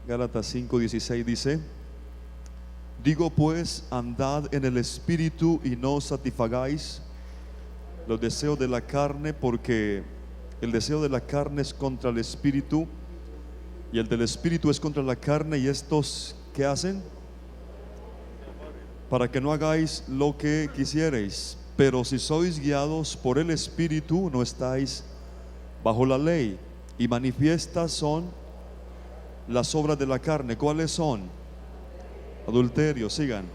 Gálatas 5:16 dice: digo pues, andad en el Espíritu y no satisfagáis los deseos de la carne, porque el deseo de la carne es contra el Espíritu y el del Espíritu es contra la carne, y estos, ¿qué hacen? Para que no hagáis lo que quisierais. Pero si sois guiados por el Espíritu, no estáis bajo la ley. Y manifiestas son las obras de la carne. ¿Cuáles son? Adulterio, sigan.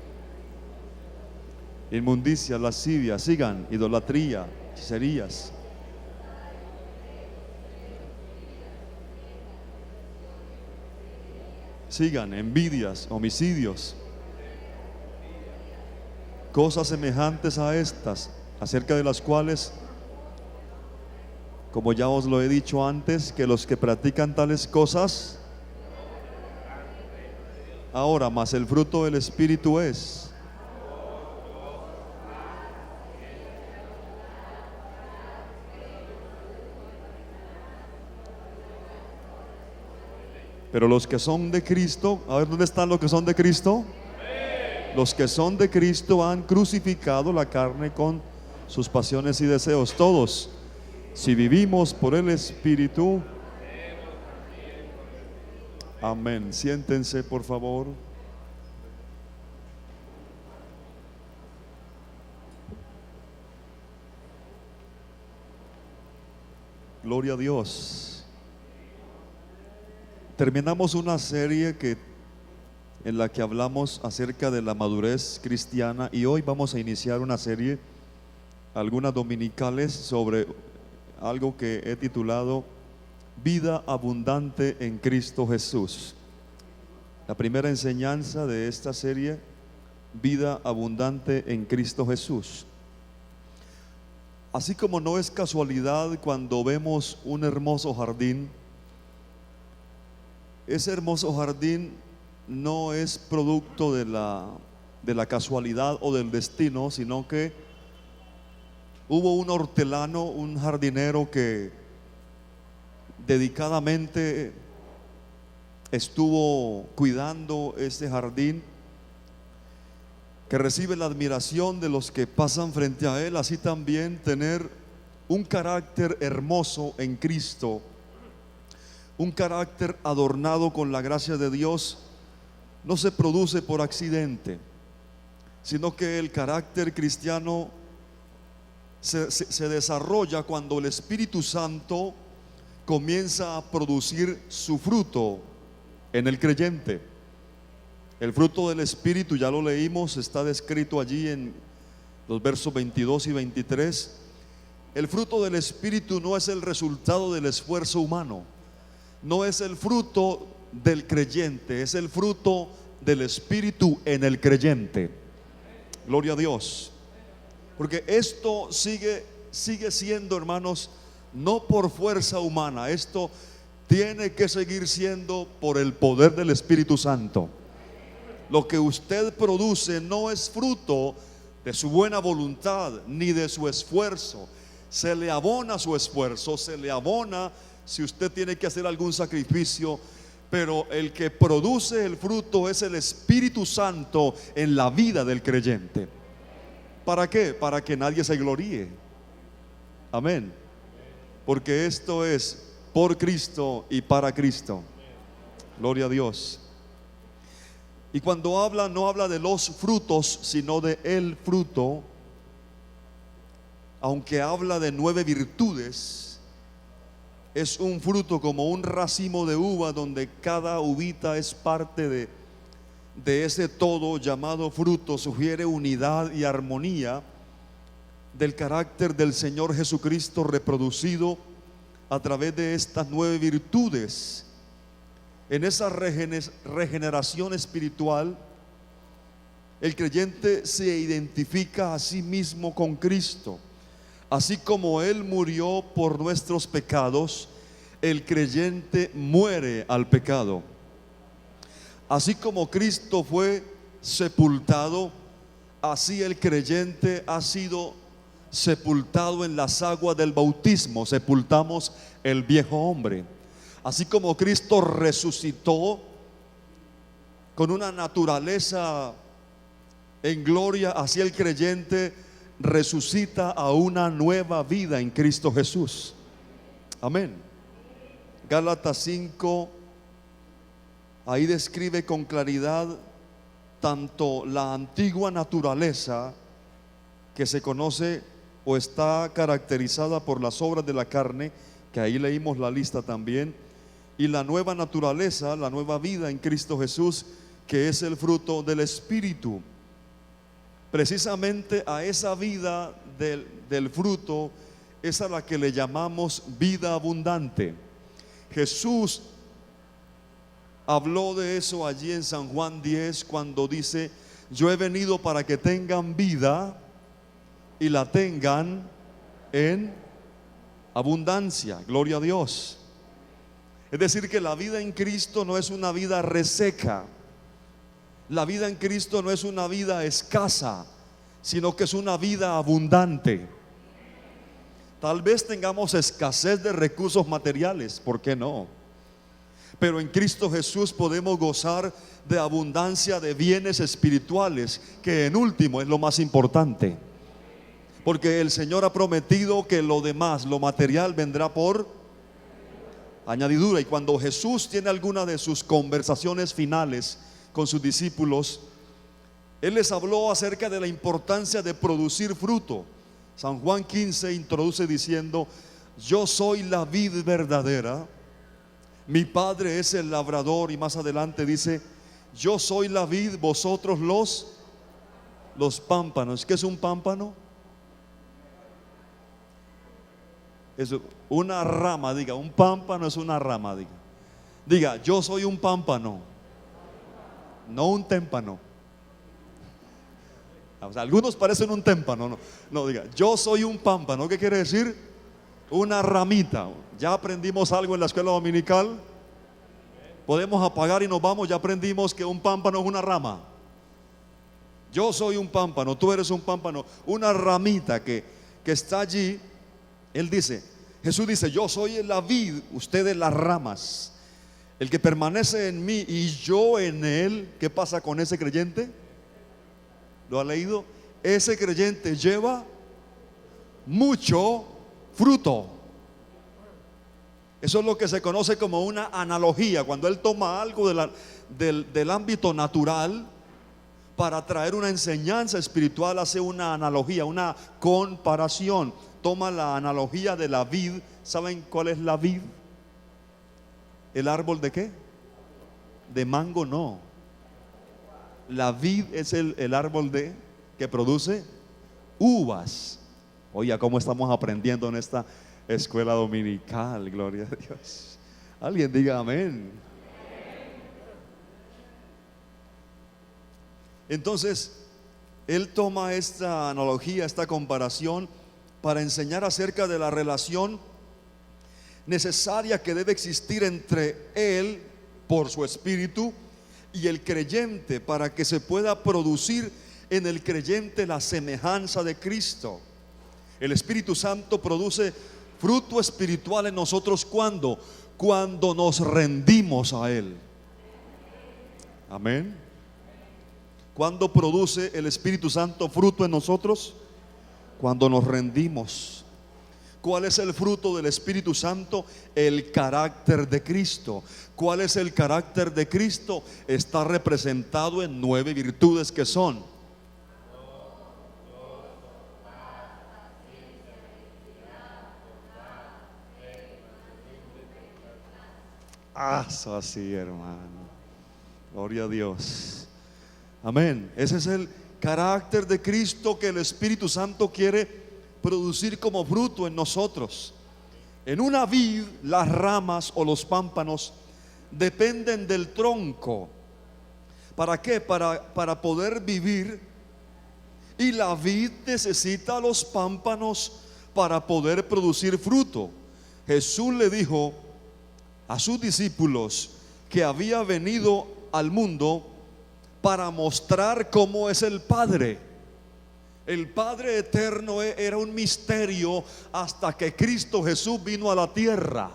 Inmundicia, lascivia, sigan. Idolatría, hechicerías. Sigan. Envidias, homicidios. Cosas semejantes a estas, acerca de las cuales, como ya os lo he dicho antes, que los que practican tales cosas, ahora más el fruto del Espíritu es pero los que son de Cristo, a ver, ¿dónde están los que son de Cristo? Los que son de Cristo han crucificado la carne con sus pasiones y deseos. Todos, si vivimos por el Espíritu. Amén. Siéntense, por favor. Gloria a Dios. Terminamos una serie en la que hablamos acerca de la madurez cristiana, y hoy vamos a iniciar una serie, algunas dominicales, sobre algo que he titulado Vida abundante en Cristo Jesús. La primera enseñanza de esta serie, Vida abundante en Cristo Jesús. Así como no es casualidad cuando vemos un hermoso jardín, ese hermoso jardín no es producto de la casualidad o del destino, sino que hubo un hortelano, un jardinero que dedicadamente estuvo cuidando este jardín, que recibe la admiración de los que pasan frente a él. Así también tener un carácter hermoso en Cristo, un carácter adornado con la gracia de Dios, no se produce por accidente, sino que el carácter cristiano se desarrolla cuando el Espíritu Santo comienza a producir su fruto en el creyente. El fruto del Espíritu, ya lo leímos, está descrito allí en los versos 22 y 23. El fruto del Espíritu no es el resultado del esfuerzo humano, no es el fruto del creyente, es el fruto del Espíritu en el creyente. Gloria a Dios. Porque esto sigue siendo, hermanos, no por fuerza humana. Esto tiene que seguir siendo por el poder del Espíritu Santo. Lo que usted produce no es fruto de su buena voluntad ni de su esfuerzo. Se le abona su esfuerzo, se le abona si usted tiene que hacer algún sacrificio, pero el que produce el fruto es el Espíritu Santo en la vida del creyente. ¿Para qué? Para que nadie se gloríe. Amén. Porque esto es por Cristo y para Cristo. Gloria a Dios. Y cuando habla, no habla de los frutos, sino de el fruto. Aunque habla de 9 virtudes, es un fruto como un racimo de uva, donde cada uvita es parte de ese todo llamado fruto. Sugiere unidad y armonía del carácter del Señor Jesucristo reproducido a través de estas 9 virtudes. En esa regeneración espiritual, el creyente se identifica a sí mismo con Cristo. Así como Él murió por nuestros pecados, el creyente muere al pecado. Así como Cristo fue sepultado, así el creyente ha sido sepultado en las aguas del bautismo. Sepultamos el viejo hombre. Así como Cristo resucitó con una naturaleza en gloria, así el creyente resucita a una nueva vida en Cristo Jesús. Amén. Gálatas 5, ahí describe con claridad tanto la antigua naturaleza, que se conoce o está caracterizada por las obras de la carne, que ahí leímos la lista también, y la nueva naturaleza, la nueva vida en Cristo Jesús, que es el fruto del Espíritu. Precisamente a esa vida del fruto es a la que le llamamos vida abundante. Jesús habló de eso allí en San Juan 10 cuando dice: yo he venido para que tengan vida y la tengan en abundancia. Gloria a Dios. Es decir, que la vida en Cristo no es una vida reseca. La vida en Cristo no es una vida escasa, sino que es una vida abundante. Tal vez tengamos escasez de recursos materiales, ¿por qué no? Pero en Cristo Jesús podemos gozar de abundancia de bienes espirituales, que en último es lo más importante. Porque el Señor ha prometido que lo demás, lo material, vendrá por añadidura. Y cuando Jesús tiene alguna de sus conversaciones finales con sus discípulos, Él les habló acerca de la importancia de producir fruto. San Juan 15 introduce diciendo: yo soy la vid verdadera, mi Padre es el labrador. Y más adelante dice: yo soy la vid, vosotros los pámpanos. ¿Qué es un pámpano? Es una rama, diga, un pámpano es una rama, diga, yo soy un pámpano, no un témpano. O sea, algunos parecen un témpano, no, diga, yo soy un pámpano. ¿Qué quiere decir? Una ramita. Ya aprendimos algo en la escuela dominical. Podemos apagar y nos vamos. Ya aprendimos que un pámpano es una rama. Yo soy un pámpano, tú eres un pámpano, una ramita que está allí. Él dice, Jesús dice: yo soy la vid, ustedes las ramas. El que permanece en mí y yo en él, ¿qué pasa con ese creyente? ¿Lo ha leído? Ese creyente lleva mucho fruto. Eso es lo que se conoce como una analogía. Cuando él toma algo del ámbito natural para traer una enseñanza espiritual, hace una analogía, una comparación. Toma la analogía de la vid. ¿Saben cuál es la vid? ¿El árbol de qué? De mango, no. La vid es el árbol que produce uvas. Oiga, cómo estamos aprendiendo en esta escuela dominical. Gloria a Dios. Alguien diga amén. Entonces, él toma esta analogía, esta comparación, para enseñar acerca de la relación necesaria que debe existir entre él, por su espíritu, y el creyente, para que se pueda producir en el creyente la semejanza de Cristo. El Espíritu Santo produce fruto espiritual en nosotros cuando nos rendimos a Él. Amén. ¿Cuándo produce el Espíritu Santo fruto en nosotros? Cuando nos rendimos. ¿Cuál es el fruto del Espíritu Santo? El carácter de Cristo. ¿Cuál es el carácter de Cristo? Está representado en 9 virtudes que son: así, hermano. Gloria a Dios. Amén. Ese es el carácter de Cristo que el Espíritu Santo quiere producir como fruto en nosotros. En una vid, las ramas o los pámpanos dependen del tronco. ¿Para qué? Para poder vivir. Y la vid necesita los pámpanos para poder producir fruto. Jesús le dijo a sus discípulos que había venido al mundo para mostrar cómo es el Padre. El Padre eterno era un misterio hasta que Cristo Jesús vino a la tierra.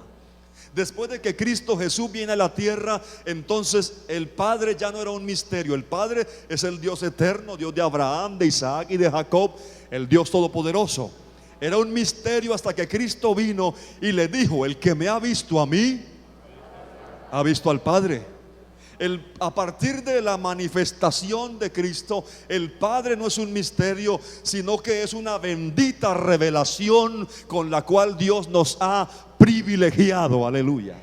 Después de que Cristo Jesús viene a la tierra, entonces el Padre ya no era un misterio. El Padre es el Dios eterno, Dios de Abraham, de Isaac y de Jacob, el Dios todopoderoso. Era un misterio hasta que Cristo vino y le dijo: el que me ha visto a mí, ha visto al Padre. A partir de la manifestación de Cristo, el Padre no es un misterio, sino que es una bendita revelación con la cual Dios nos ha privilegiado. Aleluya.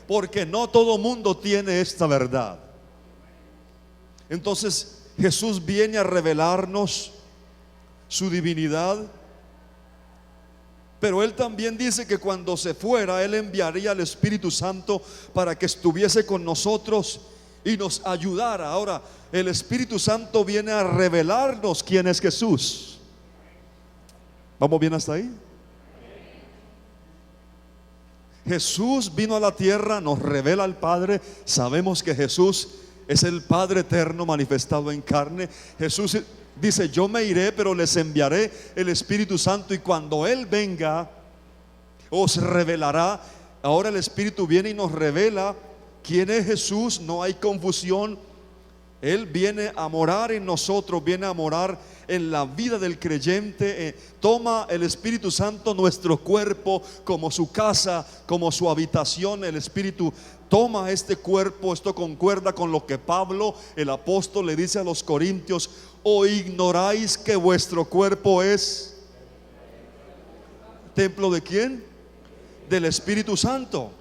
Porque no todo mundo tiene esta verdad. Entonces Jesús viene a revelarnos su divinidad. Pero Él también dice que cuando se fuera, Él enviaría al Espíritu Santo para que estuviese con nosotros y nos ayudara. Ahora, el Espíritu Santo viene a revelarnos quién es Jesús. ¿Vamos bien hasta ahí? Jesús vino a la tierra, nos revela al Padre. Sabemos que Jesús es el Padre eterno manifestado en carne. Jesús dice: yo me iré, pero les enviaré el Espíritu Santo, y cuando Él venga os revelará. Ahora el Espíritu viene y nos revela quién es Jesús. No hay confusión. Él viene a morar en nosotros, viene a morar en la vida del creyente. Toma el Espíritu Santo nuestro cuerpo como su casa, como su habitación. El Espíritu toma este cuerpo. Esto concuerda con lo que Pablo, el apóstol, le dice a los corintios: ¿o ignoráis que vuestro cuerpo es templo de quién? Del Espíritu Santo.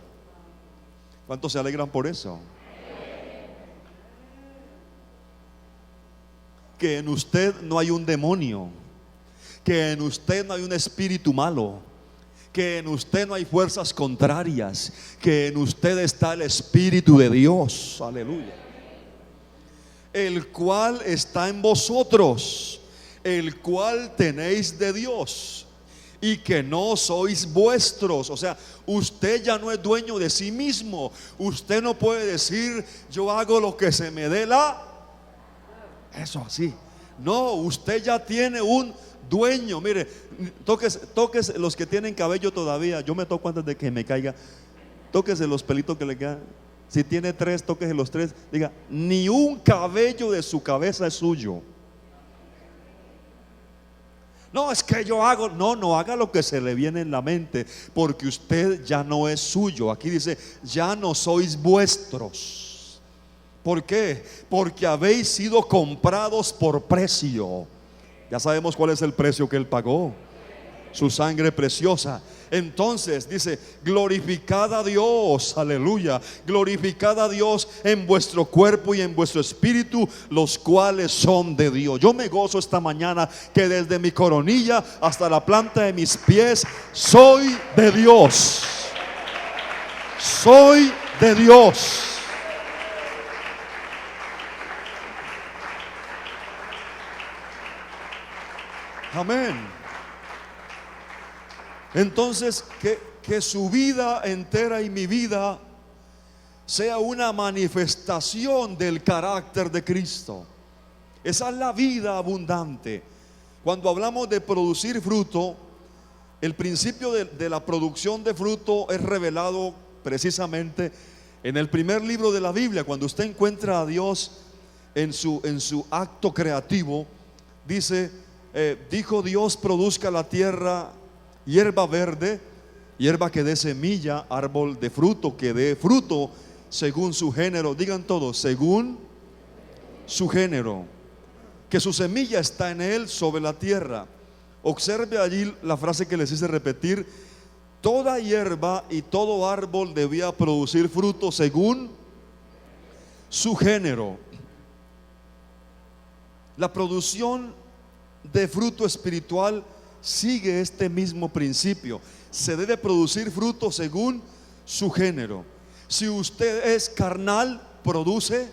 ¿Cuántos se alegran por eso? Que en usted no hay un demonio, que en usted no hay un espíritu malo, que en usted no hay fuerzas contrarias, que en usted está el Espíritu de Dios. Aleluya. El cual está en vosotros, el cual tenéis de Dios, y que no sois vuestros. O sea, usted ya no es dueño de sí mismo. Usted no puede decir: yo hago lo que se me dé la... Eso así. No, usted ya tiene un dueño. Mire, toques los que tienen cabello todavía. Yo me toco antes de que me caiga. Tóquese los pelitos que le quedan. Si tiene 3, tóquese los 3. Diga: ni un cabello de su cabeza es suyo. No, es que yo hago. No haga lo que se le viene en la mente, porque usted ya no es suyo. Aquí dice: ya no sois vuestros. ¿Por qué? Porque habéis sido comprados por precio. Ya sabemos cuál es el precio que Él pagó: su sangre preciosa. Entonces dice: glorificad a Dios, aleluya, glorificad a Dios en vuestro cuerpo y en vuestro espíritu, los cuales son de Dios. Yo me gozo esta mañana que desde mi coronilla hasta la planta de mis pies soy de Dios. Soy de Dios. Amén. Entonces, que su vida entera y mi vida sea una manifestación del carácter de Cristo. Esa es la vida abundante. Cuando hablamos de producir fruto, el principio de la producción de fruto es revelado precisamente en el primer libro de la Biblia. Cuando usted encuentra a Dios en su acto creativo, dice: dijo Dios: produzca la tierra hierba verde, hierba que dé semilla, árbol de fruto que dé fruto según su género. Digan todos: según su género, que su semilla está en él sobre la tierra. Observe allí la frase que les hice repetir: toda hierba y todo árbol debía producir fruto según su género. La producción de fruto espiritual sigue este mismo principio. Se debe producir fruto según su género. Si usted es carnal, produce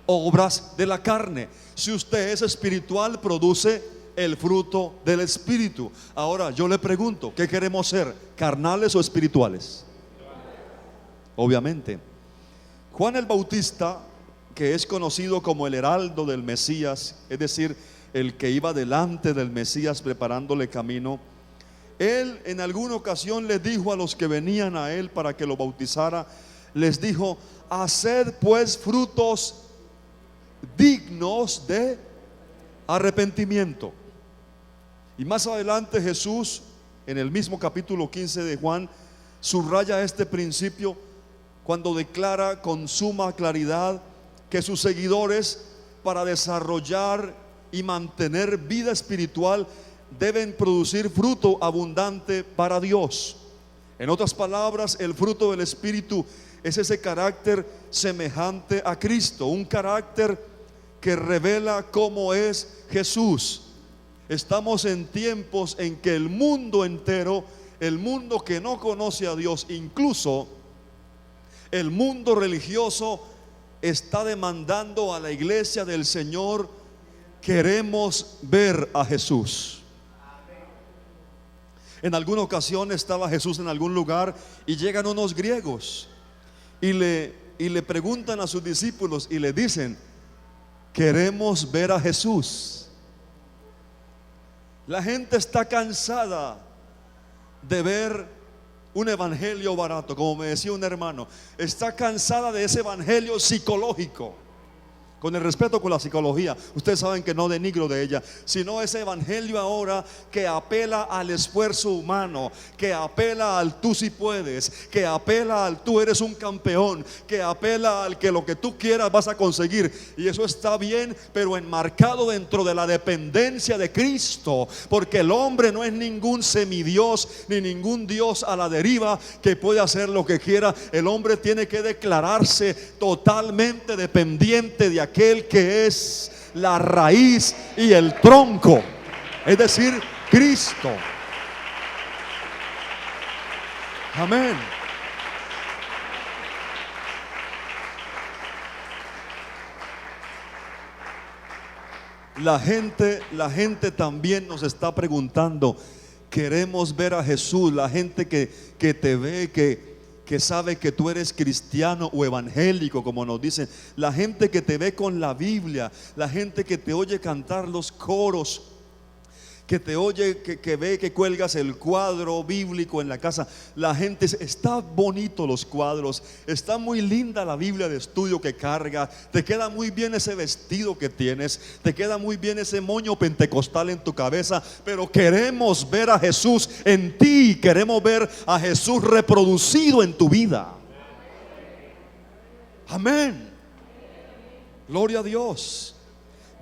obras de la carne. Si usted es espiritual, produce el fruto del Espíritu. Ahora yo le pregunto: ¿qué queremos ser? ¿Carnales o espirituales? Obviamente. Juan el Bautista, que es conocido como el heraldo del Mesías, es decir, el que iba delante del Mesías preparándole camino, Él en alguna ocasión les dijo a los que venían a Él para que lo bautizara, les dijo: haced pues frutos dignos de arrepentimiento. Y más adelante Jesús, en el mismo capítulo 15 de Juan, subraya este principio cuando declara con suma claridad que sus seguidores, para desarrollar y mantener vida espiritual, deben producir fruto abundante para Dios. En otras palabras, el fruto del Espíritu es ese carácter semejante a Cristo, un carácter que revela cómo es Jesús. Estamos en tiempos en que el mundo entero, el mundo que no conoce a Dios, incluso el mundo religioso, está demandando a la iglesia del Señor: queremos ver a Jesús. En alguna ocasión estaba Jesús en algún lugar y llegan unos griegos y le preguntan a sus discípulos y le dicen: queremos ver a Jesús. La gente está cansada de ver un evangelio barato, como me decía un hermano. Está cansada de ese evangelio psicológico. Con el respeto con la psicología, ustedes saben que no denigro de ella, sino ese evangelio ahora que apela al esfuerzo humano, que apela al tú si puedes, que apela al tú eres un campeón, que apela al que lo que tú quieras vas a conseguir. Y eso está bien, pero enmarcado dentro de la dependencia de Cristo, porque el hombre no es ningún semidios ni ningún dios a la deriva que puede hacer lo que quiera. El hombre tiene que declararse totalmente dependiente de aquel que es la raíz y el tronco, es decir, Cristo. Amén. La gente también nos está preguntando: queremos ver a Jesús. La gente que te ve, que sabe que tú eres cristiano o evangélico, como nos dicen, la gente que te ve con la Biblia, la gente que te oye cantar los coros, que te oye, que ve que cuelgas el cuadro bíblico en la casa. La gente, está bonito los cuadros, está muy linda la Biblia de estudio que carga, te queda muy bien ese vestido que tienes, te queda muy bien ese moño pentecostal en tu cabeza, pero queremos ver a Jesús en ti, queremos ver a Jesús reproducido en tu vida. Amén. Gloria a Dios.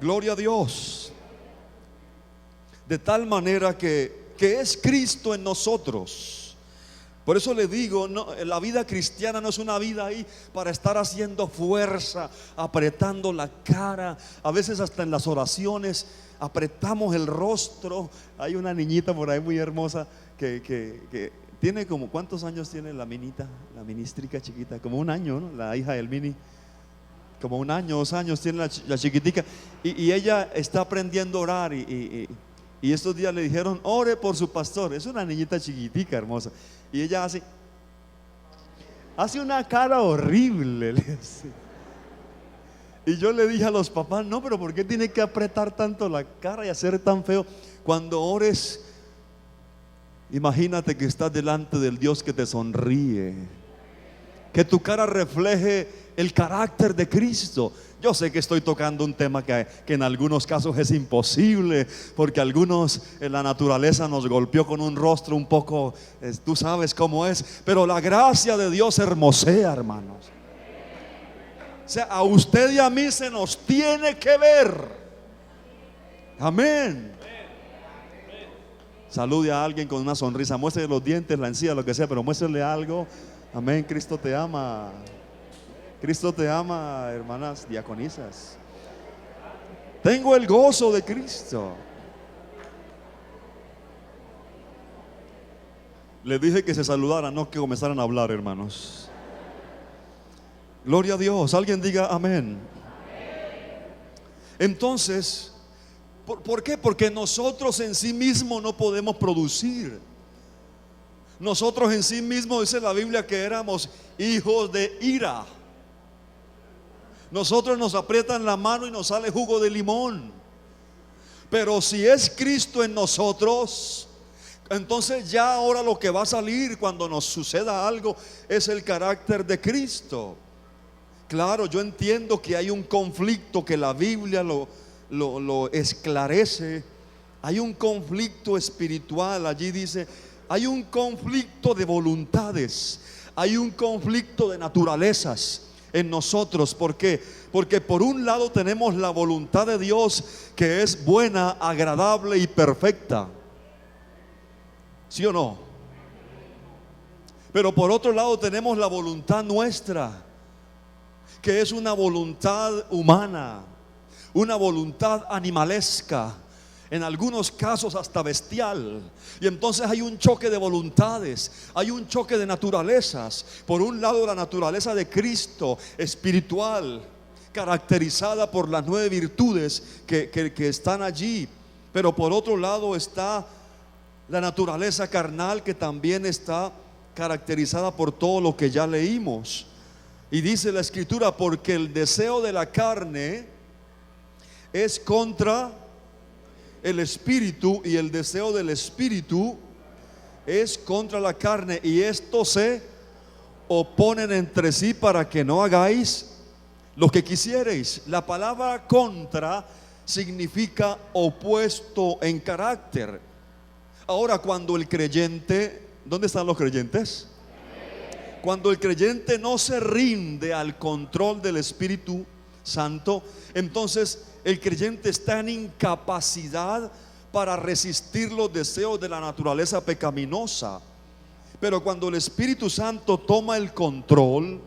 Gloria a Dios. De tal manera que es Cristo en nosotros. Por eso le digo, la vida cristiana no es una vida ahí para estar haciendo fuerza, apretando la cara. A veces hasta en las oraciones apretamos el rostro. Hay una niñita por ahí muy hermosa que tiene como, ¿cuántos años tiene la minita? La ministrica chiquita, como un año, ¿no? La hija del mini, como un año, 2 años tiene la chiquitica. Y ella está aprendiendo a orar y estos días le dijeron: ore por su pastor. Es una niñita chiquitica, hermosa. Y ella hace una cara horrible. Y yo le dije a los papás: no, pero ¿por qué tiene que apretar tanto la cara y hacer tan feo? Cuando ores, imagínate que estás delante del Dios que te sonríe, que tu cara refleje el carácter de Cristo. Yo sé que estoy tocando un tema que en algunos casos es imposible, porque algunos en la naturaleza nos golpeó con un rostro un poco, tú sabes cómo es, pero la gracia de Dios hermosea, hermanos. O sea, a usted y a mí se nos tiene que ver. Amén. Salude a alguien con una sonrisa, muéstrele los dientes, la encía, lo que sea, pero muéstrele algo. Amén. Cristo te ama. Cristo te ama, hermanas diaconisas. Tengo el gozo de Cristo. Les dije que se saludaran, no que comenzaran a hablar, hermanos. Gloria a Dios. Alguien diga amén. Entonces, ¿por qué? Porque nosotros en sí mismos no podemos producir. Nosotros en sí mismos, dice la Biblia, que éramos hijos de ira. Nosotros nos aprietan la mano y nos sale jugo de limón. Pero si es Cristo en nosotros, Entonces ya ahora lo que va a salir cuando nos suceda algo es el carácter de Cristo. Claro, yo entiendo que hay un conflicto que la Biblia lo esclarece. Hay un conflicto espiritual. Allí dice, hay un conflicto de voluntades, hay un conflicto de naturalezas en nosotros. ¿Por qué? Porque por un lado tenemos la voluntad de Dios, que es buena, agradable y perfecta. ¿Sí o no? Pero por otro lado tenemos la voluntad nuestra, que es una voluntad humana, una voluntad animalesca, en algunos casos hasta bestial. Y entonces hay un choque de voluntades, hay un choque de naturalezas. Por un lado la naturaleza de Cristo, espiritual, caracterizada por las 9 virtudes que están allí. Pero por otro lado está la naturaleza carnal, que también está caracterizada por todo lo que ya leímos. Y dice la Escritura, porque el deseo de la carne es contra el espíritu, y el deseo del espíritu es contra la carne, y estos se oponen entre sí para que no hagáis lo que quisierais. La palabra contra significa opuesto en carácter. Ahora, cuando el creyente, ¿dónde están los creyentes? Cuando el creyente no se rinde al control del Espíritu Santo, entonces el creyente está en incapacidad para resistir los deseos de la naturaleza pecaminosa. Pero cuando el Espíritu Santo toma el control,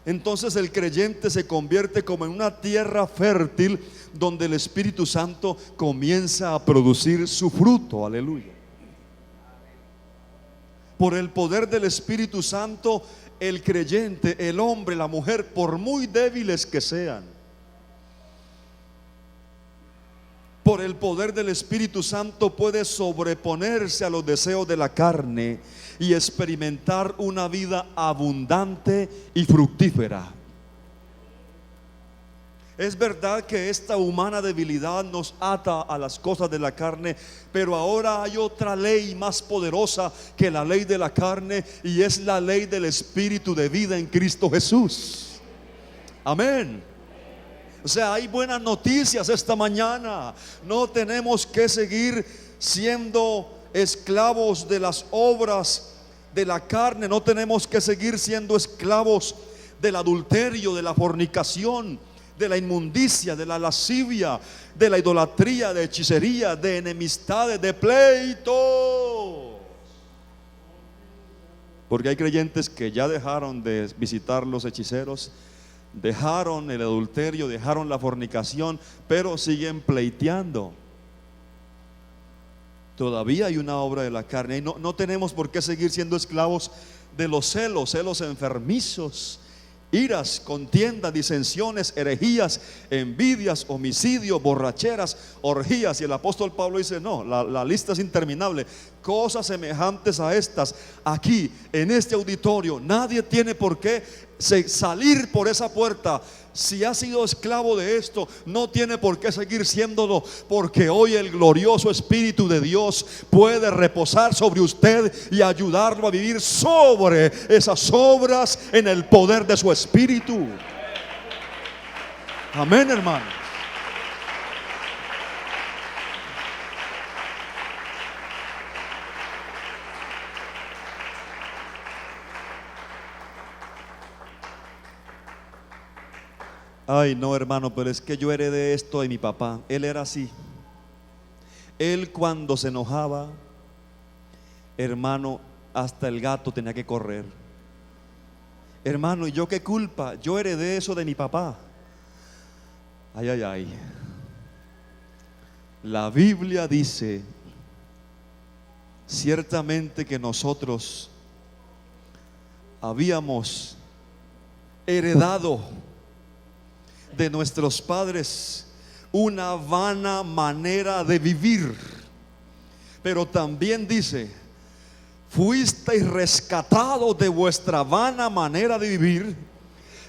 entonces el creyente se convierte como en una tierra fértil, donde el Espíritu Santo comienza a producir su fruto. Aleluya. Por el poder del Espíritu Santo, el creyente, el hombre, la mujer, por muy débiles que sean, por el poder del Espíritu Santo puede sobreponerse a los deseos de la carne y experimentar una vida abundante y fructífera. Es verdad que esta humana debilidad nos ata a las cosas de la carne, pero ahora hay otra ley más poderosa que la ley de la carne, y es la ley del Espíritu de vida en Cristo Jesús. Amén. O sea, hay buenas noticias esta mañana. No tenemos que seguir siendo esclavos de las obras de la carne. No tenemos que seguir siendo esclavos del adulterio, de la fornicación, de la inmundicia, de la lascivia, de la idolatría, de hechicería, de enemistades, de pleitos. Porque hay creyentes que ya dejaron de visitar los hechiceros, dejaron el adulterio, dejaron la fornicación, pero siguen pleiteando. Todavía hay una obra de la carne, y no tenemos por qué seguir siendo esclavos de los celos enfermizos, iras, contiendas, disensiones, herejías, envidias, homicidios, borracheras, orgías. Y el apóstol Pablo dice, no, la lista es interminable. Cosas semejantes a estas aquí en este auditorio. Nadie tiene por qué salir por esa puerta. Si ha sido esclavo de esto, no tiene por qué seguir siéndolo, porque hoy el glorioso Espíritu de Dios puede reposar sobre usted y ayudarlo a vivir sobre esas obras en el poder de su Espíritu. Amén, hermano. Ay, no, hermano, pero es que yo heredé esto de mi papá. Él era así. Él, cuando se enojaba, hermano, hasta el gato tenía que correr. Hermano, ¿y yo qué culpa? Yo heredé eso de mi papá. Ay, ay, ay. La Biblia dice ciertamente que nosotros habíamos heredado de nuestros padres una vana manera de vivir, pero también dice, fuisteis rescatados de vuestra vana manera de vivir,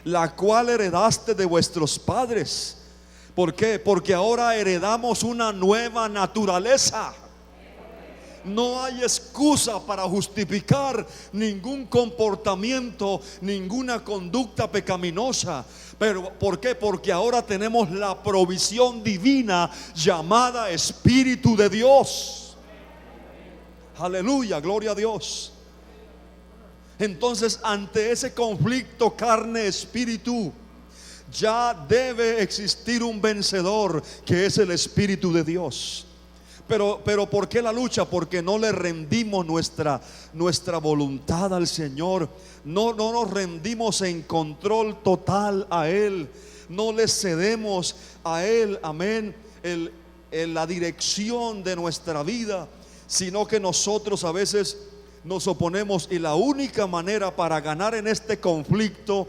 la cual heredaste de vuestros padres. ¿Por qué? Porque ahora heredamos una nueva naturaleza. No hay excusa para justificar ningún comportamiento, ninguna conducta pecaminosa. Pero ¿por qué? Porque ahora tenemos la provisión divina llamada Espíritu de Dios. Aleluya, gloria a Dios. Entonces, ante ese conflicto carne-espíritu, ya debe existir un vencedor, que es el Espíritu de Dios. Pero ¿por qué la lucha? Porque no le rendimos nuestra voluntad al Señor. No nos rendimos en control total a Él. No le cedemos a Él, amén, la dirección de nuestra vida, sino que nosotros a veces nos oponemos. Y la única manera para ganar en este conflicto,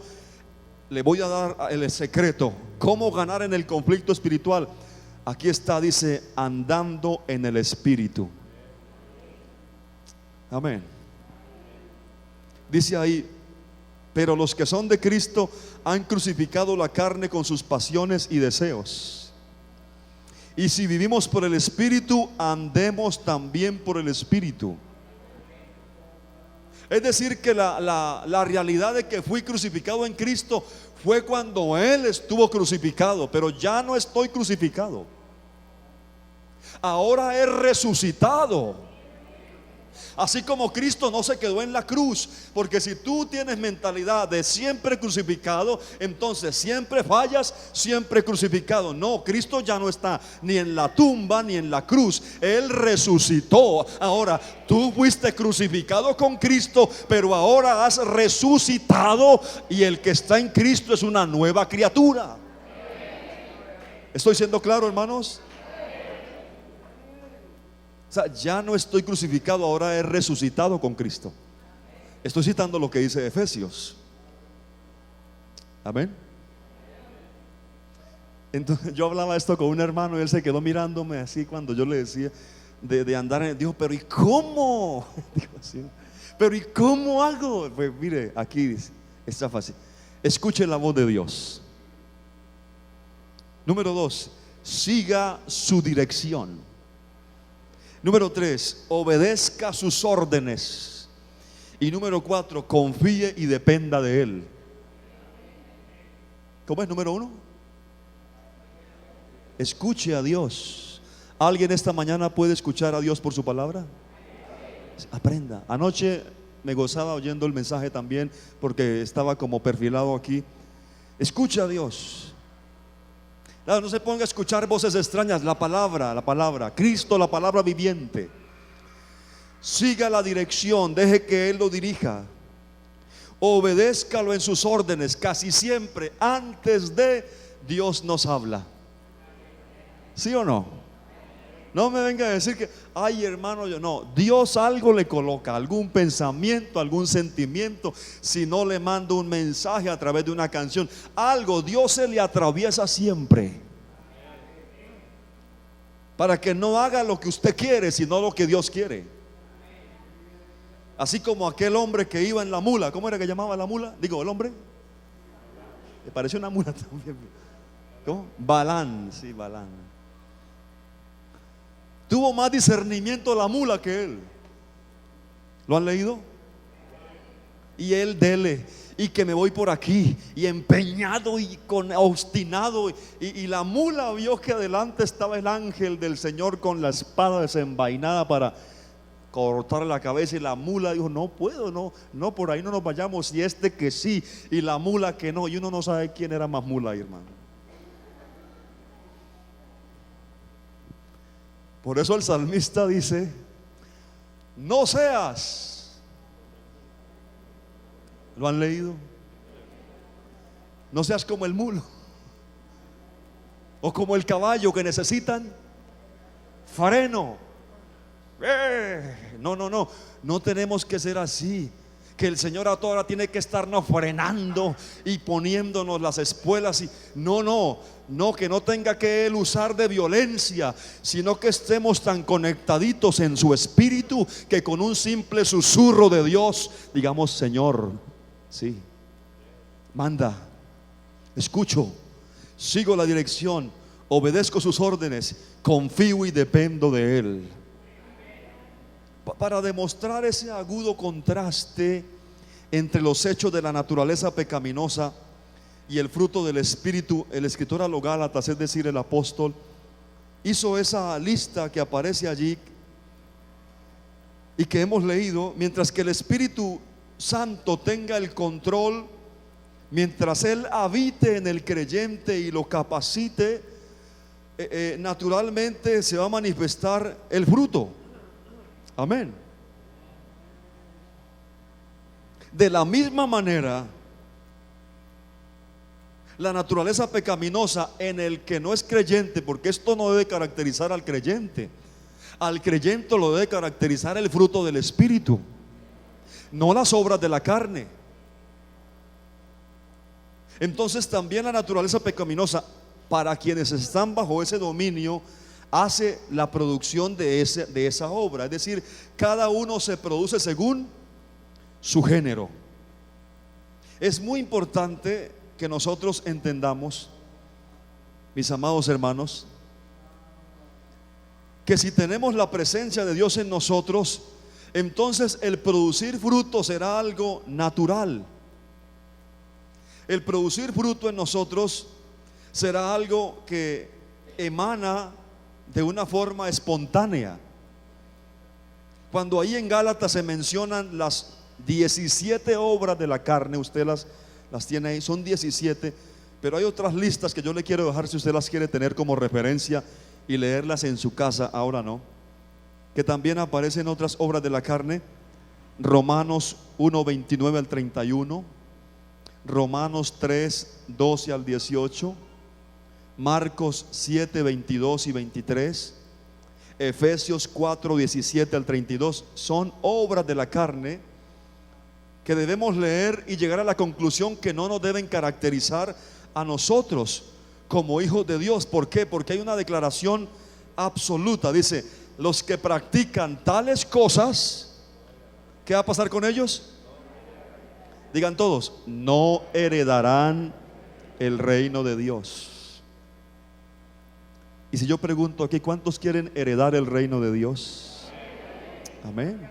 le voy a dar el secreto. ¿Cómo ganar en el conflicto espiritual? Aquí está, dice, andando en el Espíritu. Amén. Dice ahí: pero los que son de Cristo han crucificado la carne con sus pasiones y deseos. Y si vivimos por el Espíritu, andemos también por el Espíritu. Es decir, que la realidad de que fui crucificado en Cristo fue cuando Él estuvo crucificado, pero ya no estoy crucificado. Ahora he resucitado. Así como Cristo no se quedó en la cruz, porque si tú tienes mentalidad de siempre crucificado, entonces siempre fallas, siempre crucificado. No, Cristo ya no está ni en la tumba ni en la cruz. Él resucitó. Ahora tú fuiste crucificado con Cristo, pero ahora has resucitado, y el que está en Cristo es una nueva criatura. ¿Estoy siendo claro, hermanos? O sea, ya no estoy crucificado, ahora he resucitado con Cristo. Estoy citando lo que dice Efesios. Amén. Entonces yo hablaba esto con un hermano y él se quedó mirándome así cuando yo le decía de andar en. Dijo, pero ¿y cómo? Dijo así, pero ¿y cómo hago? Pues mire, aquí dice, está fácil. Escuche la voz de Dios. Número 2, siga su dirección. Número 3, obedezca sus órdenes. Y número 4, confíe y dependa de Él. ¿Cómo es? Número 1, escuche a Dios. ¿Alguien esta mañana puede escuchar a Dios por su palabra? Aprenda. Anoche me gozaba oyendo el mensaje también, porque estaba como perfilado aquí. Escuche a Dios. No se ponga a escuchar voces extrañas. La palabra, Cristo, la palabra viviente. Siga la dirección, deje que Él lo dirija. Obedézcalo en sus órdenes. Casi siempre antes de Dios nos habla. ¿Sí o no? No me venga a decir que, ay hermano, yo no. Dios algo le coloca, algún pensamiento, algún sentimiento. Si no le mando un mensaje a través de una canción, algo Dios se le atraviesa siempre, para que no haga lo que usted quiere, sino lo que Dios quiere. Así como aquel hombre que iba en la mula. ¿Cómo era que llamaba la mula? Digo, el hombre le pareció una mula también. ¿Cómo? Balán, sí, Balán. Tuvo más discernimiento la mula que él. ¿Lo han leído? Y él dele, y que me voy por aquí, y empeñado y obstinado, y la mula vio que adelante estaba el ángel del Señor con la espada desenvainada para cortarle la cabeza, y la mula dijo, no puedo, no, por ahí no nos vayamos, y este que sí, y la mula que no, y uno no sabe quién era más mula ahí, hermano. Por eso el salmista dice, no seas. ¿Lo han leído? No seas como el mulo o como el caballo que necesitan freno. No tenemos que ser así. Que el Señor a toda hora tiene que estarnos frenando y poniéndonos las espuelas y no, que no tenga que Él usar de violencia, sino que estemos tan conectaditos en su espíritu que con un simple susurro de Dios digamos, Señor, sí, manda, escucho, sigo la dirección, obedezco sus órdenes, confío y dependo de Él. para demostrar ese agudo contraste entre los hechos de la naturaleza pecaminosa y el fruto del Espíritu. El escritor a los Gálatas, es decir, el apóstol, hizo esa lista que aparece allí y que hemos leído. Mientras que el Espíritu Santo tenga el control, mientras Él habite en el creyente y lo capacite, naturalmente se va a manifestar el fruto. Amén. De la misma manera, la naturaleza pecaminosa en el que no es creyente, porque esto no debe caracterizar al creyente lo debe caracterizar el fruto del Espíritu, no las obras de la carne. Entonces también la naturaleza pecaminosa, para quienes están bajo ese dominio, hace la producción de esa obra. Es decir, cada uno se produce según su género. Es muy importante que nosotros entendamos, mis amados hermanos, que si tenemos la presencia de Dios en nosotros, entonces el producir fruto será algo natural. El producir fruto en nosotros será algo que emana de una forma espontánea. Cuando ahí en Gálatas se mencionan las 17 obras de la carne, usted las tiene ahí, son 17, pero hay otras listas que yo le quiero dejar si usted las quiere tener como referencia y leerlas en su casa. Ahora no, que también aparecen otras obras de la carne. Romanos 1, 29 al 31, Romanos 3, 12 al 18, Marcos 7, 22 y 23, Efesios 4, 17 al 32. Son obras de la carne que debemos leer y llegar a la conclusión que no nos deben caracterizar a nosotros como hijos de Dios. ¿Por qué? Porque hay una declaración absoluta. Dice: los que practican tales cosas, ¿qué va a pasar con ellos? Digan todos: no heredarán el reino de Dios. Y si yo pregunto aquí, ¿cuántos quieren heredar el reino de Dios? Amén.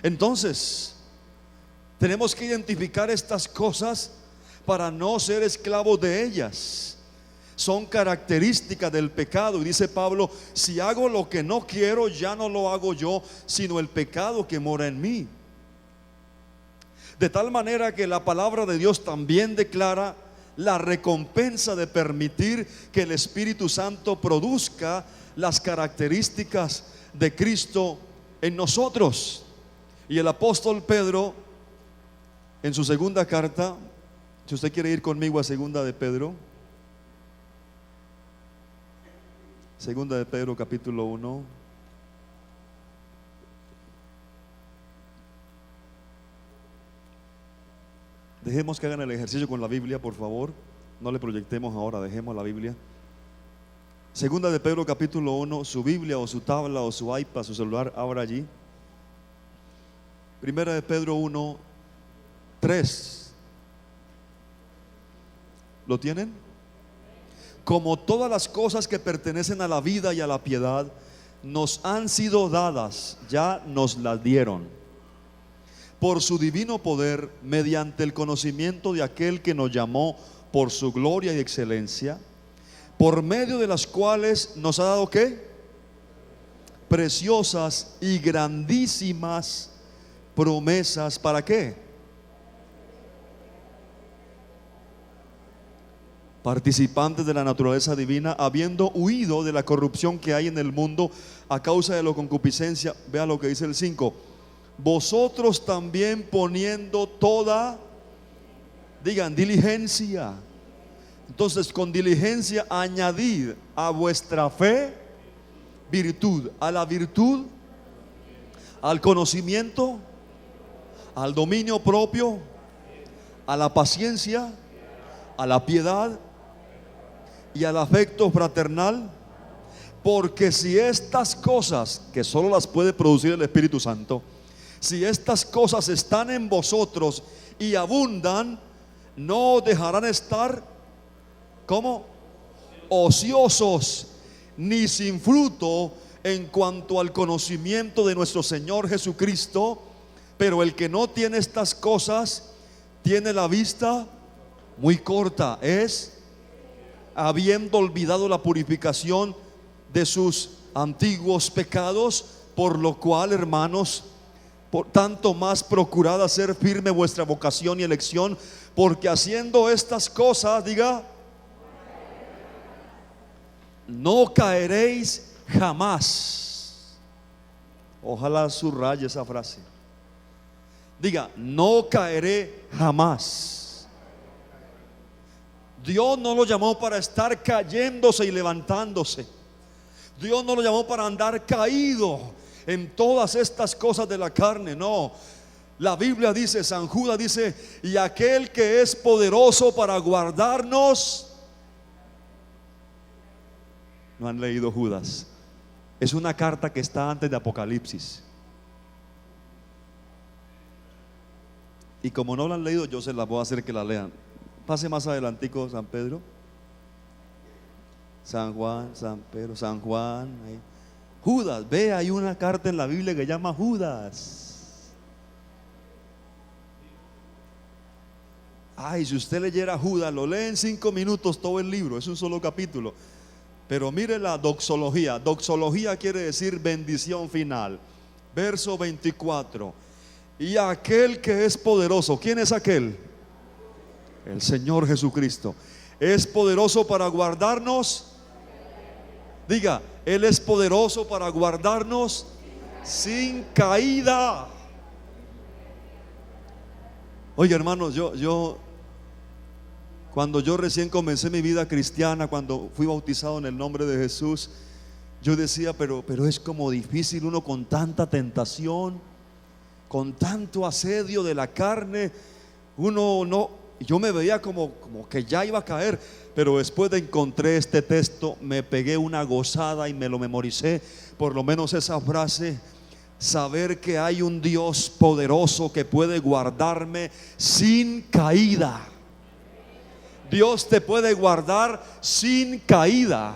Entonces tenemos que identificar estas cosas para no ser esclavos de ellas. Son características del pecado. Y dice Pablo: si hago lo que no quiero, ya no lo hago yo, sino el pecado que mora en mí. De tal manera que la palabra de Dios también declara la recompensa de permitir que el Espíritu Santo produzca las características de Cristo en nosotros. Y el apóstol Pedro, en su segunda carta, si usted quiere ir conmigo a segunda de Pedro, segunda de Pedro capítulo 1, dejemos que hagan el ejercicio con la Biblia, por favor. No le proyectemos ahora, dejemos la Biblia. Segunda de Pedro capítulo 1, su Biblia o su tabla o su iPad, su celular, ahora allí. Primera de Pedro 1, 3. ¿Lo tienen? Como todas las cosas que pertenecen a la vida y a la piedad nos han sido dadas, ya nos las dieron, por su divino poder, mediante el conocimiento de aquel que nos llamó por su gloria y excelencia, por medio de las cuales nos ha dado ¿qué? Preciosas y grandísimas promesas. ¿Para qué? Participantes de la naturaleza divina, habiendo huido de la corrupción que hay en el mundo a causa de la concupiscencia. Vea lo que dice el 5: vosotros también poniendo toda, digan, diligencia. Entonces, con diligencia añadid a vuestra fe virtud, a la virtud, al conocimiento, al dominio propio, a la paciencia, a la piedad y al afecto fraternal. Porque si estas cosas, que solo las puede producir el Espíritu Santo, si estas cosas están en vosotros y abundan, no dejarán estar como ociosos ni sin fruto en cuanto al conocimiento de nuestro Señor Jesucristo, pero el que no tiene estas cosas tiene la vista muy corta, es habiendo olvidado la purificación de sus antiguos pecados, por lo cual, hermanos, por tanto más procurad hacer firme vuestra vocación y elección, porque haciendo estas cosas, diga, no caeréis jamás. Ojalá subraye esa frase. Diga, no caeré jamás. Dios no lo llamó para estar cayéndose y levantándose. Dios no lo llamó para andar caído en todas estas cosas de la carne. No, la Biblia dice, San Judas dice, y aquel que es poderoso para guardarnos. No han leído Judas. Es una carta que está antes de Apocalipsis. Y como no la han leído, yo se las voy a hacer que la lean. Pase más adelantico, San Pedro, San Juan, San Pedro, San Juan, ahí. Judas, ve, hay una carta en la Biblia que llama Judas. Ay, si usted leyera Judas, lo lee en 5 minutos todo el libro, es un solo capítulo. Pero mire la doxología. Doxología quiere decir bendición final. Verso 24. Y aquel que es poderoso, ¿quién es aquel? El Señor Jesucristo. Es poderoso para guardarnos. Diga, Él es poderoso para guardarnos sin caída. Oye, hermanos, cuando yo recién comencé mi vida cristiana, cuando fui bautizado en el nombre de Jesús, yo decía, pero es como difícil uno con tanta tentación, con tanto asedio de la carne. Uno no, yo me veía como que ya iba a caer. Pero después de encontré este texto, me pegué una gozada y me lo memoricé. Por lo menos esa frase: saber que hay un Dios poderoso que puede guardarme sin caída. Dios te puede guardar sin caída.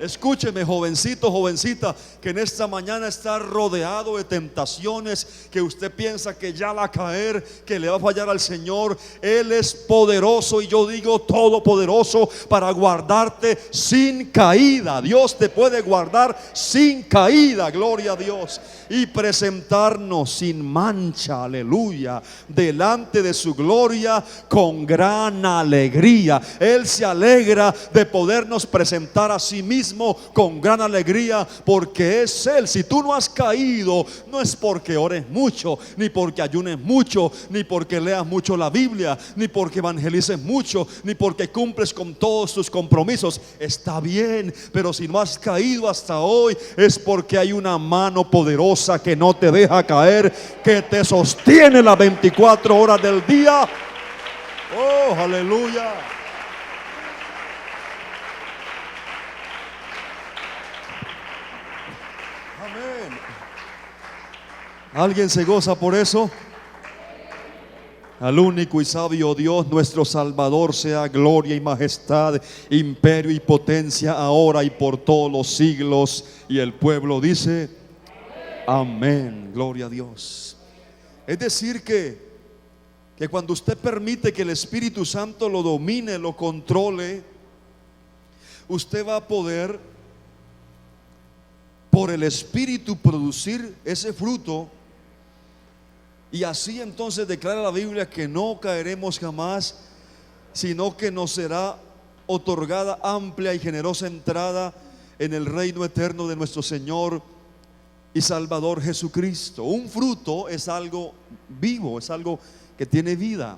Escúcheme, jovencito, jovencita, que en esta mañana está rodeado de tentaciones, que usted piensa que ya va a caer, que le va a fallar al Señor. Él es poderoso, y yo digo todopoderoso, para guardarte sin caída. Dios te puede guardar sin caída, gloria a Dios, y presentarnos sin mancha, aleluya, delante de su gloria con gran alegría. Él se alegra de podernos presentar a sí mismo con gran alegría, porque es Él. Si tú no has caído, no es porque ores mucho, ni porque ayunes mucho, ni porque leas mucho la Biblia, ni porque evangelices mucho, ni porque cumples con todos tus compromisos. Está bien, pero si no has caído hasta hoy, es porque hay una mano poderosa que no te deja caer, que te sostiene las 24 horas del día. Oh, aleluya. ¿Alguien se goza por eso? Al único y sabio Dios, nuestro Salvador, sea gloria y majestad, imperio y potencia, ahora y por todos los siglos. Y el pueblo dice: amén. Gloria a Dios. Es decir que cuando usted permite que el Espíritu Santo lo domine, lo controle, usted va a poder, por el Espíritu, producir ese fruto. Y así entonces declara la Biblia que no caeremos jamás, sino que nos será otorgada amplia y generosa entrada en el reino eterno de nuestro Señor y Salvador Jesucristo. Un fruto es algo vivo, es algo que tiene vida.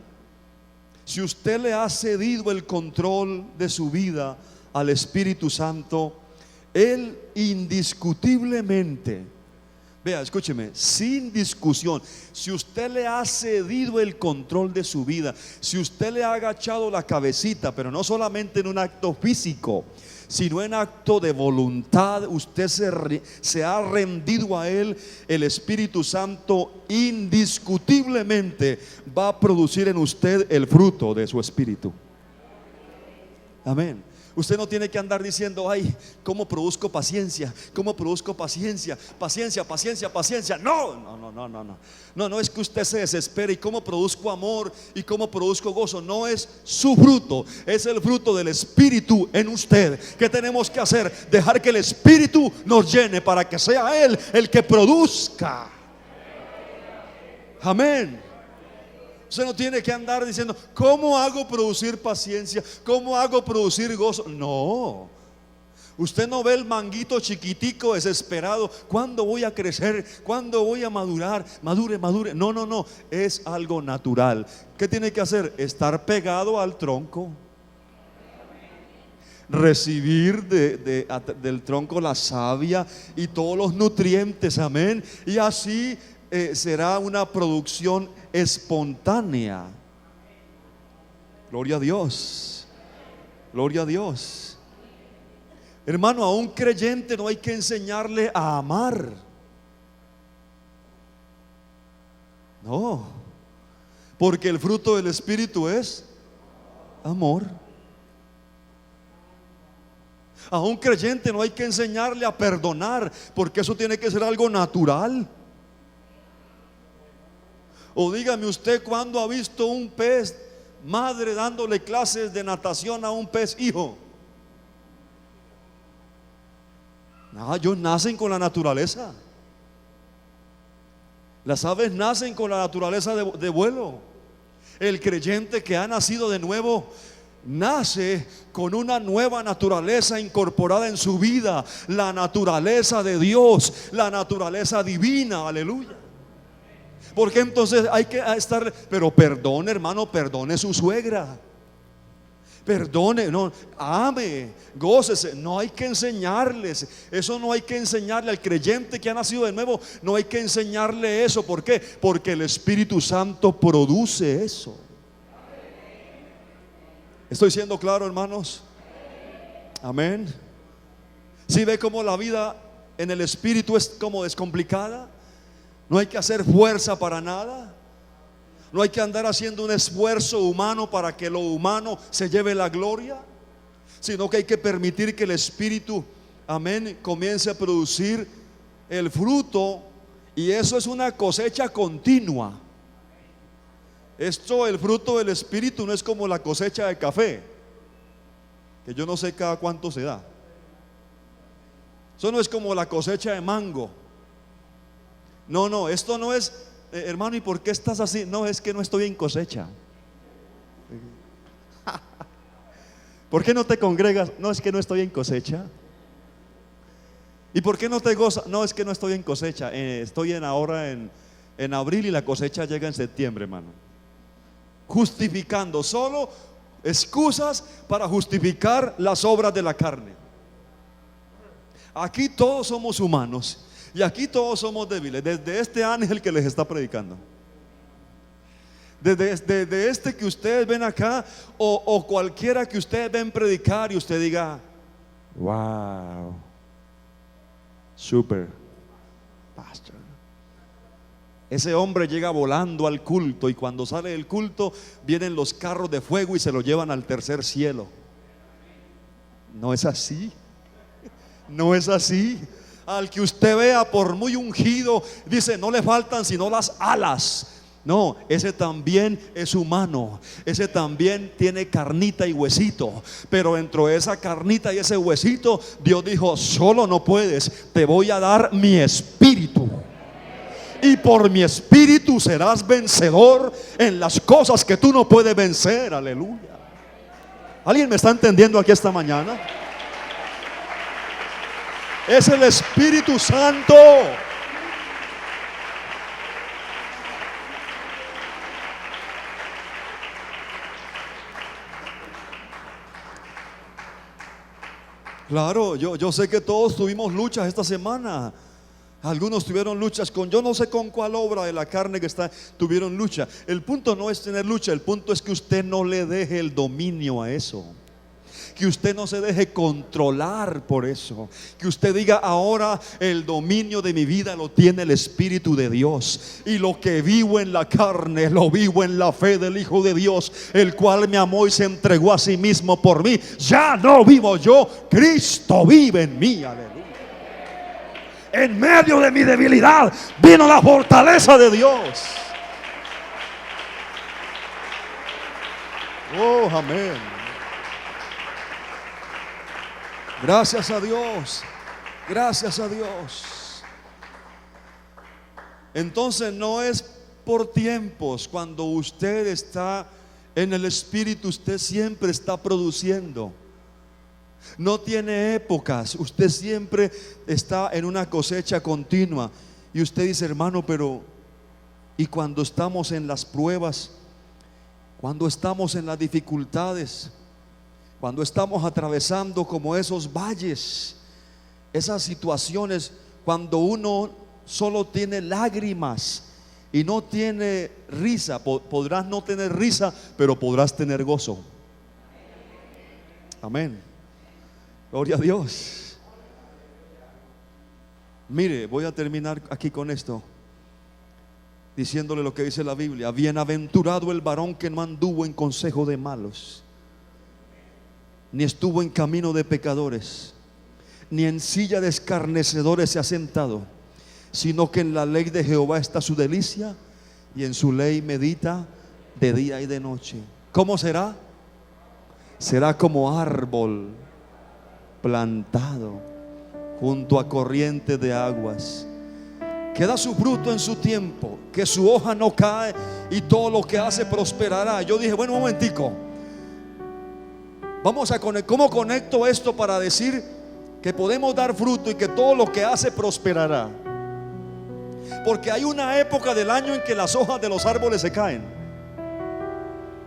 Si usted le ha cedido el control de su vida al Espíritu Santo, Él indiscutiblemente, vea, escúcheme, sin discusión, si usted le ha cedido el control de su vida, si usted le ha agachado la cabecita, pero no solamente en un acto físico, sino en acto de voluntad, usted se ha rendido a Él, el Espíritu Santo indiscutiblemente va a producir en usted el fruto de su Espíritu. Amén. Usted no tiene que andar diciendo, ay, ¿cómo produzco paciencia? ¿Cómo produzco paciencia? Paciencia, paciencia, paciencia. No, no, no, no, no, no. No, no es que usted se desespere. ¿Y cómo produzco amor? ¿Y cómo produzco gozo? No es su fruto, es el fruto del Espíritu en usted. ¿Qué tenemos que hacer? Dejar que el Espíritu nos llene para que sea Él el que produzca. Amén. Usted no tiene que andar diciendo, ¿cómo hago producir paciencia? ¿Cómo hago producir gozo? No. Usted no ve el manguito chiquitico desesperado. ¿Cuándo voy a crecer? ¿Cuándo voy a madurar? Madure, madure. No, no, no. Es algo natural. ¿Qué tiene que hacer? Estar pegado al tronco. Recibir del tronco la savia y todos los nutrientes. Amén. Y así será una producción espontánea. Gloria a Dios. Gloria a Dios. Hermano, a un creyente no hay que enseñarle a amar. No, porque el fruto del Espíritu es amor. A un creyente no hay que enseñarle a perdonar, porque eso tiene que ser algo natural. O dígame usted, ¿cuándo ha visto un pez madre dándole clases de natación a un pez hijo? No, ellos nacen con la naturaleza. Las aves nacen con la naturaleza de vuelo. El creyente que ha nacido de nuevo nace con una nueva naturaleza incorporada en su vida, la naturaleza de Dios, la naturaleza divina. Aleluya. Porque entonces hay que estar, pero perdone, hermano, perdone su suegra. Perdone, no, ame, gócese. No hay que enseñarles eso, no hay que enseñarle al creyente que ha nacido de nuevo. No hay que enseñarle eso. ¿Por qué? Porque el Espíritu Santo produce eso. ¿Estoy siendo claro, hermanos? Amén. ¿Sí ve cómo la vida en el Espíritu es como descomplicada? No hay que hacer fuerza para nada. No hay que andar haciendo un esfuerzo humano para que lo humano se lleve la gloria, sino que hay que permitir que el Espíritu, amén, comience a producir el fruto. Y eso es una cosecha continua. Esto, el fruto del Espíritu, no es como la cosecha de café, que yo no sé cada cuánto se da. Eso no es como la cosecha de mango. No, no, esto no es, hermano, ¿y por qué estás así? No, es que no estoy en cosecha. ¿Por qué no te congregas? No, es que no estoy en cosecha. ¿Y por qué no te gozas? No, es que no estoy en cosecha. Estoy ahora en abril y la cosecha llega en septiembre, hermano. Justificando, solo excusas para justificar las obras de la carne. Aquí todos somos humanos. Y aquí todos somos débiles. Desde este ángel que les está predicando, desde este que ustedes ven acá, o cualquiera que ustedes ven predicar y usted diga, wow, super pastor. Ese hombre llega volando al culto, y cuando sale del culto vienen los carros de fuego y se lo llevan al tercer cielo. No es así. No es así. Al que usted vea por muy ungido, dice, no le faltan sino las alas. No, ese también es humano. Ese también tiene carnita y huesito. Pero dentro de esa carnita y ese huesito, Dios dijo, solo no puedes, te voy a dar mi espíritu. Y por mi espíritu serás vencedor en las cosas que tú no puedes vencer. Aleluya. ¿Alguien me está entendiendo aquí esta mañana? Es el Espíritu Santo. Claro, yo sé que todos tuvimos luchas esta semana. Algunos tuvieron luchas con, yo no sé con cuál obra de la carne que está, tuvieron lucha. El punto no es tener lucha, el punto es que usted no le deje el dominio a eso. que usted no se deje controlar por eso, que usted diga: ahora el dominio de mi vida lo tiene el Espíritu de Dios, y lo que vivo en la carne lo vivo en la fe del Hijo de Dios, el cual me amó y se entregó a sí mismo por mí. Ya no vivo yo, Cristo vive en mí. Aleluya. En medio de mi debilidad vino la fortaleza de Dios. Oh, amén. Gracias a Dios. Gracias a Dios. Entonces no es por tiempos. Cuando usted está en el Espíritu, usted siempre está produciendo. No tiene épocas. Usted siempre está en una cosecha continua. Y usted dice: hermano, pero ¿y cuando estamos en las pruebas? Cuando estamos en las dificultades, cuando estamos atravesando como esos valles, esas situaciones, cuando uno solo tiene lágrimas y no tiene risa. Podrás no tener risa, pero podrás tener gozo. Amén. Gloria a Dios. Mire, voy a terminar aquí con esto, diciéndole lo que dice la Biblia: bienaventurado el varón que no anduvo en consejo de malos, ni estuvo en camino de pecadores, ni en silla de escarnecedores se ha sentado, sino que en la ley de Jehová está su delicia, y en su ley medita de día y de noche. ¿Cómo será? Será como árbol plantado junto a corriente de aguas, que da su fruto en su tiempo, que su hoja no cae, y todo lo que hace prosperará. Yo dije: bueno, un momentico, vamos a conectar. ¿Cómo conecto esto para decir que podemos dar fruto y que todo lo que hace prosperará? Porque hay una época del año en que las hojas de los árboles se caen.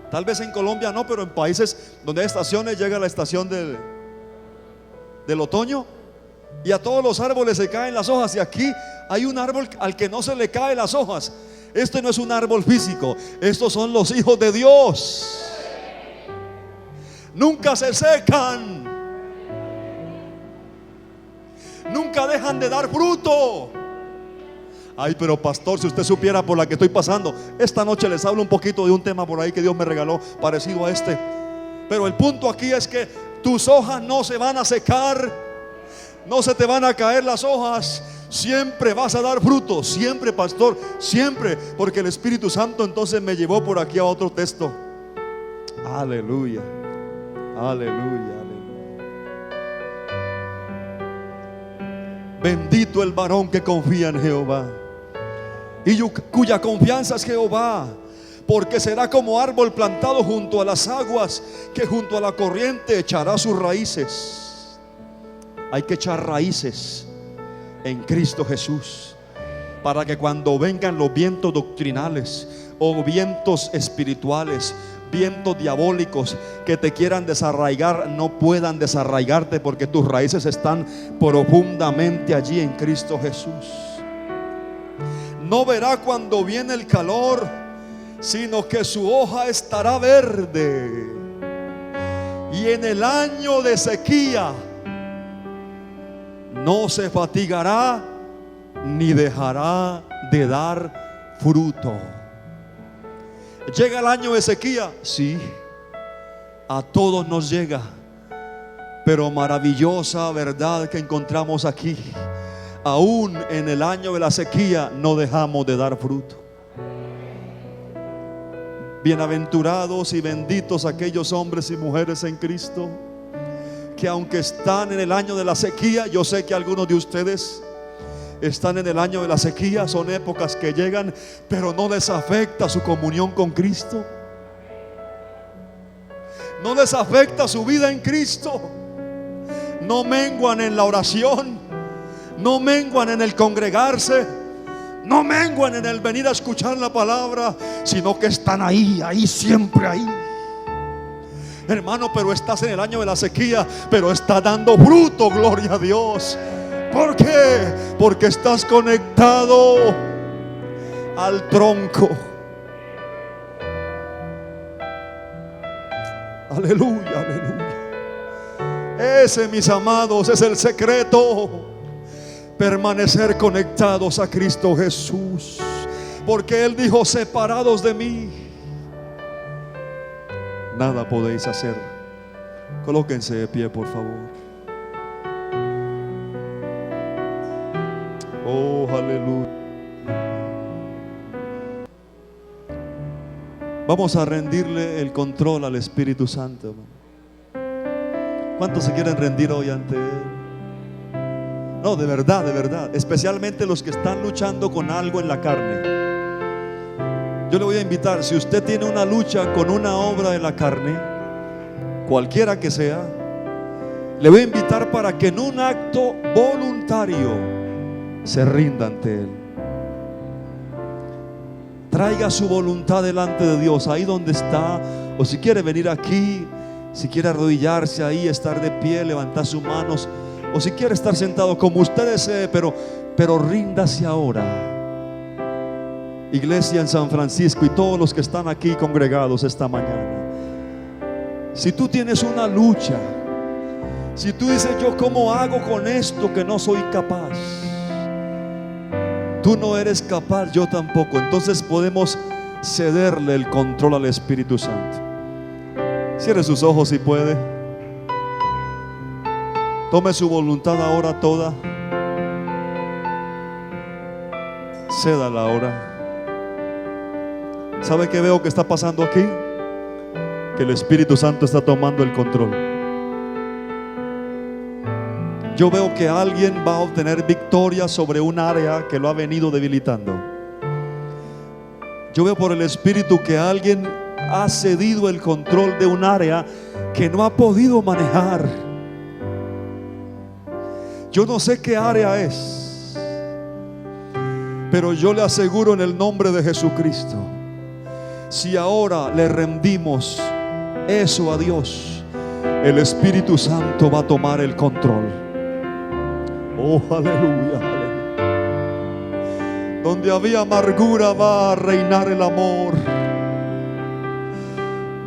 Tal vez en Colombia no, pero en países donde hay estaciones, llega la estación del otoño, y a todos los árboles se caen las hojas. Y aquí hay un árbol al que no se le caen las hojas. Este no es un árbol físico, estos son los hijos de Dios. Nunca se secan, nunca dejan de dar fruto. Ay, pero pastor, si usted supiera por la que estoy pasando. Esta noche les hablo un poquito de un tema por ahí que Dios me regaló, parecido a este. Pero el punto aquí es que tus hojas no se van a secar, no se te van a caer las hojas. Siempre vas a dar fruto, siempre, pastor, siempre. Porque el Espíritu Santo entonces me llevó por aquí a otro texto. Aleluya, aleluya, aleluya. Bendito el varón que confía en Jehová y cuya confianza es Jehová, porque será como árbol plantado junto a las aguas, que junto a la corriente echará sus raíces. Hay que echar raíces en Cristo Jesús, para que cuando vengan los vientos doctrinales o vientos espirituales, vientos diabólicos que te quieran desarraigar, no puedan desarraigarte, porque tus raíces están profundamente allí en Cristo Jesús. No verá cuando viene el calor, sino que su hoja estará verde, y en el año de sequía no se fatigará ni dejará de dar fruto. ¿Llega el año de sequía? Sí, a todos nos llega. Pero maravillosa verdad que encontramos aquí: aún en el año de la sequía no dejamos de dar fruto. Bienaventurados y benditos aquellos hombres y mujeres en Cristo que, aunque están en el año de la sequía, yo sé que algunos de ustedes están en el año de la sequía, son épocas que llegan, pero no les afecta su comunión con Cristo, no les afecta su vida en Cristo. No menguan en la oración, no menguan en el congregarse, no menguan en el venir a escuchar la palabra, sino que están ahí, siempre ahí. Hermano, pero estás en el año de la sequía, pero está dando fruto, gloria a Dios. ¿Por qué? Porque estás conectado al tronco. Aleluya, aleluya. Ese, mis amados, es el secreto. Permanecer conectados a Cristo Jesús, porque Él dijo: separados de mí, nada podéis hacer. Colóquense de pie, por favor. Oh, aleluya. Vamos a rendirle el control al Espíritu Santo. ¿Cuántos se quieren rendir hoy ante Él? No, de verdad, especialmente los que están luchando con algo en la carne. Yo le voy a invitar, si usted tiene una lucha con una obra de la carne, cualquiera que sea, le voy a invitar para que en un acto voluntario se rinda ante Él. Traiga su voluntad delante de Dios, ahí donde está, o si quiere venir aquí, si quiere arrodillarse ahí, estar de pie, levantar sus manos, o si quiere estar sentado como usted desee, pero ríndase ahora. Iglesia en San Francisco y todos los que están aquí congregados esta mañana, si tú tienes una lucha, si tú dices: yo cómo hago con esto que no soy capaz, tú no eres capaz, yo tampoco, entonces podemos cederle el control al Espíritu Santo. Cierre sus ojos si puede. Tome su voluntad ahora toda, cédala ahora. ¿Sabe qué veo que está pasando aquí? Que el Espíritu Santo está tomando el control. Yo veo que alguien va a obtener victoria sobre un área que lo ha venido debilitando. Yo veo por el Espíritu que alguien ha cedido el control de un área que no ha podido manejar. Yo no sé qué área es, pero yo le aseguro en el nombre de Jesucristo, si ahora le rendimos eso a Dios, el Espíritu Santo va a tomar el control. Oh, aleluya, aleluya. Donde había amargura va a reinar el amor.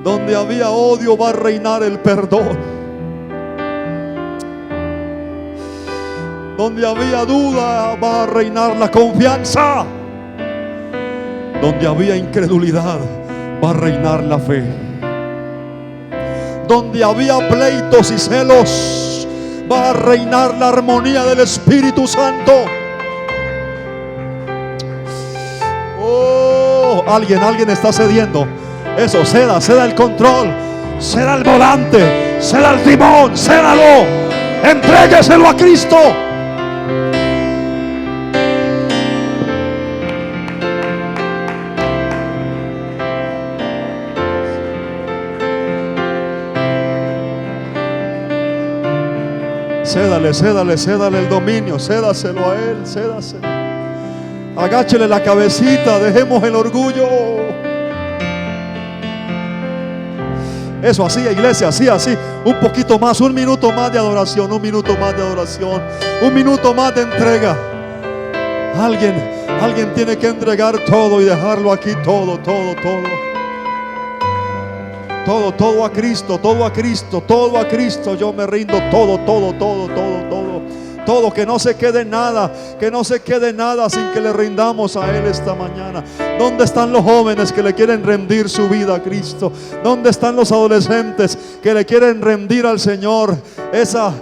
Donde había odio va a reinar el perdón. Donde había duda va a reinar la confianza. Donde había incredulidad va a reinar la fe. Donde había pleitos y celos va a reinar la armonía del Espíritu Santo. Oh, alguien está cediendo. Eso, ceda el control, ceda el volante, ceda el timón, cédalo, entrégueselo a Cristo. Cédale el dominio, cédaselo a Él, cédaselo. Agáchele la cabecita, dejemos el orgullo. Eso, así, iglesia, así. Un poquito más, un minuto más de adoración, un minuto más de adoración, un minuto más de entrega. Alguien tiene que entregar todo y dejarlo aquí, todo a Cristo, todo a Cristo. Yo me rindo todo, que no se quede nada sin que le rindamos a Él esta mañana. ¿Dónde están los jóvenes que le quieren rendir su vida a Cristo? ¿Dónde están los adolescentes que le quieren rendir al Señor? Esa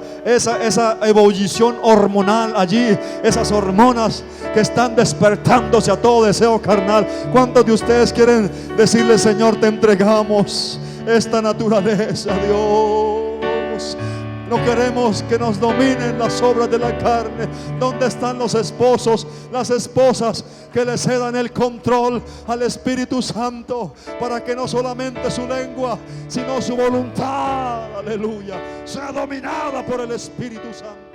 ebullición hormonal allí, esas hormonas que están despertándose a todo deseo carnal. ¿Cuántos de ustedes quieren decirle: Señor, te entregamos esta naturaleza, Dios? No queremos que nos dominen las obras de la carne. ¿Dónde están los esposos, las esposas que le cedan el control al Espíritu Santo para que no solamente su lengua, sino su voluntad, aleluya, sea dominada por el Espíritu Santo?